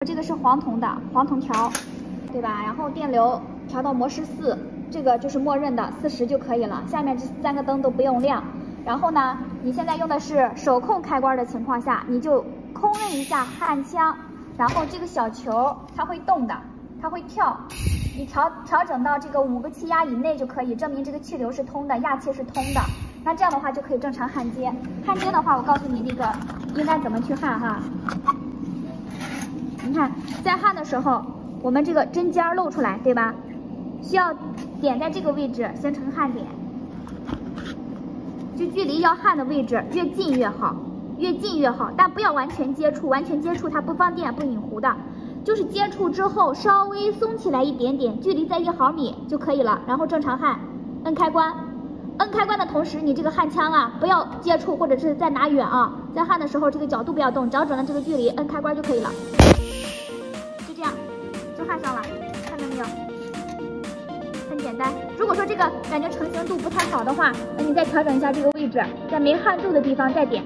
这个是黄铜的黄铜条，对吧？然后电流调到模式4，这个就是默认的40就可以了。下面这3个灯都不用亮。然后呢，你现在用的是手控开关的情况下，你就空摁一下焊枪，然后这个小球它会动的，它会跳。你调整到这个5个气压以内就可以，证明这个气流是通的，氩气是通的。那这样的话就可以正常焊接。焊接的话，我告诉你那个应该怎么去焊哈。你看，在焊的时候，我们这个针尖露出来，对吧？需要点在这个位置形成焊点，就距离要焊的位置越近越好，越近越好，但不要完全接触，完全接触它不放电不引弧的，就是接触之后稍微松起来一点点，距离在1毫米就可以了，然后正常焊，摁开关。摁开关的同时，你这个焊枪啊不要接触或者是再拿远啊，在焊的时候这个角度不要动，找准了这个距离，摁开关就可以了。就这样，就焊上了，看到没有？很简单。如果说这个感觉成型度不太好的话，那你再调整一下这个位置，在没焊住的地方再点。